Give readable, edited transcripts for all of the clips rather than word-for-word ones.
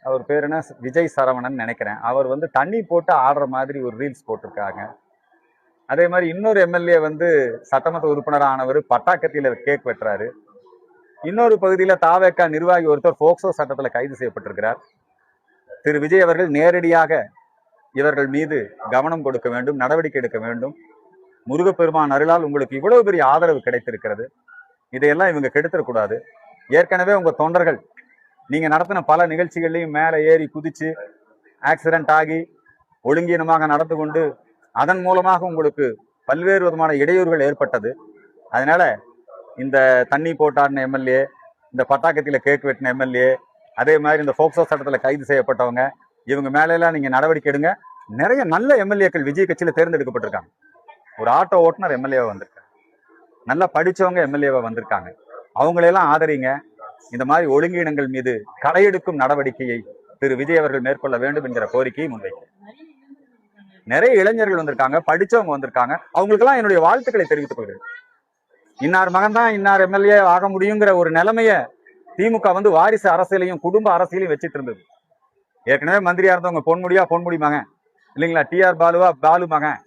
அவர் பேர் என்ன, விஜய் சரவணன் நினைக்கிறேன். அவர் வந்து தண்ணி போட்டு ஆடுற மாதிரி ஒரு ரீல்ஸ் போட்டிருக்காங்க. அதே மாதிரி இன்னொரு எம்எல்ஏ வந்து சட்டமன்ற உறுப்பினர் ஆனவர் பட்டாக்கத்தியில கேக் வெட்டுறாரு. இன்னொரு பகுதியில தாவேக்கா நிர்வாகி ஒருத்தர் போக்சோ சட்டத்துல கைது செய்யப்பட்டிருக்கிறார். திரு விஜய் அவர்கள் நேரடியாக இவர்கள் மீது கவனம் கொடுக்க வேண்டும், நடவடிக்கை எடுக்க வேண்டும். முருகப்பெருமான் அருளால் உங்களுக்கு இவ்வளவு பெரிய ஆதரவு கிடைத்திருக்கிறது, இதையெல்லாம் இவங்க கெடுத்துடக்கூடாது. ஏற்கனவே உங்க தொண்டர்கள் நீங்க நடத்தின பல நிகழ்ச்சிகள்லையும் மேலே ஏறி குதிச்சு ஆக்சிடென்ட் ஆகி ஒழுங்கீனமாக நடந்து கொண்டு அதன் மூலமாக உங்களுக்கு பல்வேறு விதமான இடையூறுகள் ஏற்பட்டது. அதனால இந்த தண்ணி போட்டாடின எம்எல்ஏ, இந்த பட்டாக்கத்தில கேக் வெட்டின எம்எல்ஏ, அதே மாதிரி இந்த போக்சோ சட்டத்தில் கைது செய்யப்பட்டவங்க, இவங்க மேலெல்லாம் நீங்க நடவடிக்கை எடுங்க. நிறைய நல்ல எம்எல்ஏக்கள் விஜய் கட்சியில தேர்ந்தெடுக்கப்பட்டிருக்காங்க. ஒரு ஆட்டோ ஓட்டுநர் எம்எல்ஏவா வந்திருக்காங்க, நல்லா படிச்சவங்க எம்எல்ஏவா வந்திருக்காங்க. அவங்களையெல்லாம் ஆதரிங்க. இந்த மாதிரி ஒழுங்கீனங்கள் மீது களையெடுக்கும் நடவடிக்கையை திரு விஜய் அவர்கள் மேற்கொள்ள வேண்டும் என்கிற கோரிக்கையை முன்வைக்க நிறைய இளைஞர்கள் வந்திருக்காங்க, படிச்சவங்க வந்திருக்காங்க. அவங்களுக்கெல்லாம் என்னுடைய வாழ்த்துக்களை தெரிவித்துக் கொள்கிறேன். இன்னார் மகன் தான் இன்னார் எம்எல்ஏ ஆக முடியுங்கிற ஒரு நிலைமைய திமுக வந்து வாரிசு அரசியலையும் குடும்ப அரசியலையும் வச்சுட்டு இருந்தது. ஏற்கனவே மந்திரியா இருந்தவங்க பொன்முடி மகன் இல்லைங்களா, டிஆர் பாலுவா பாலு மகன்,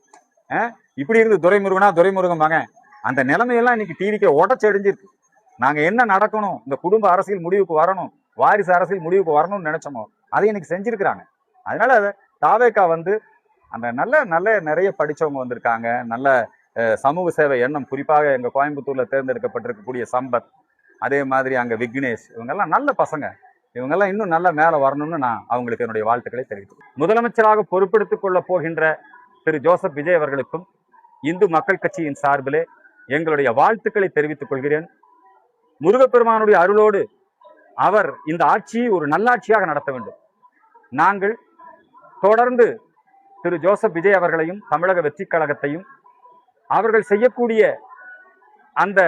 இப்படி இருந்து துரைமுருகன் மகன். அந்த நிலைமையெல்லாம் இன்னைக்கு டிவிக்கு உடச்செடிஞ்சிருக்கு. நாங்க என்ன நடக்கணும், இந்த குடும்ப அரசியல் முடிவுக்கு வரணும், வாரிசு அரசியல் முடிவுக்கு வரணும்னு நினைச்சோமோ அதை இன்னைக்கு செஞ்சிருக்கிறாங்க. அதனால தாவேக்கா வந்து அந்த நல்ல நல்ல நிறைய படிச்சவங்க வந்திருக்காங்க, நல்ல சமூக சேவை எண்ணம், குறிப்பாக எங்க கோயம்புத்தூர்ல தேர்ந்தெடுக்கப்பட்டிருக்கக்கூடிய சம்பத், அதே மாதிரி அங்க விக்னேஷ், இவங்கெல்லாம் நல்ல பசங்க. இவங்கெல்லாம் இன்னும் நல்ல மேல வரணும்னு நான் அவங்களுக்கு என்னுடைய வாழ்த்துக்களை தெரிவித்தேன். முதலமைச்சராக பொறுப்பெடுத்துக் கொள்ள போகின்ற திரு ஜோசப் விஜய் அவர்களுக்கும் இந்து மக்கள் கட்சியின் சார்பிலே எங்களுடைய வாழ்த்துக்களை தெரிவித்துக் கொள்கிறேன். முருகப்பெருமானுடைய அருளோடு அவர் இந்த ஆட்சியை ஒரு நல்லாட்சியாக நடத்த வேண்டும். நாங்கள் தொடர்ந்து திரு ஜோசப் விஜய் அவர்களையும் தமிழக வெற்றி கழகத்தையும் அவர்கள் செய்யக்கூடிய அந்த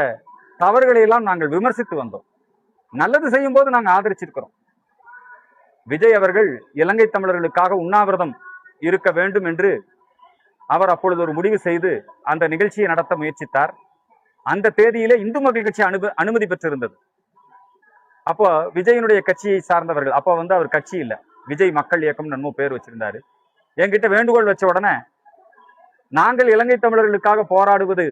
தவறுகளை எல்லாம் நாங்கள் விமர்சித்து வந்தோம். நல்லது செய்யும் போது நாங்கள் ஆதரிச்சிருக்கிறோம். விஜய் அவர்கள் இலங்கை தமிழர்களுக்காக உண்ணாவிரதம் இருக்க வேண்டும் என்று அவர் அப்பொழுது ஒரு முடிவு செய்து அந்த நிகழ்ச்சியை நடத்த முயற்சித்தார். அந்த தேதியிலே இந்து மக்கள் கட்சி அனுமதி பெற்றிருந்தது. அப்போ விஜயனுடைய கட்சியை சார்ந்தவர்கள், அப்போ வந்து அவர் கட்சி இல்லை, விஜய் மக்கள் இயக்கம் நம்ம பேர் வச்சிருந்தாரு. என்கிட்ட வேண்டுகோள் வச்ச உடனே நாங்கள் இலங்கை தமிழர்களுக்காக போராடுவது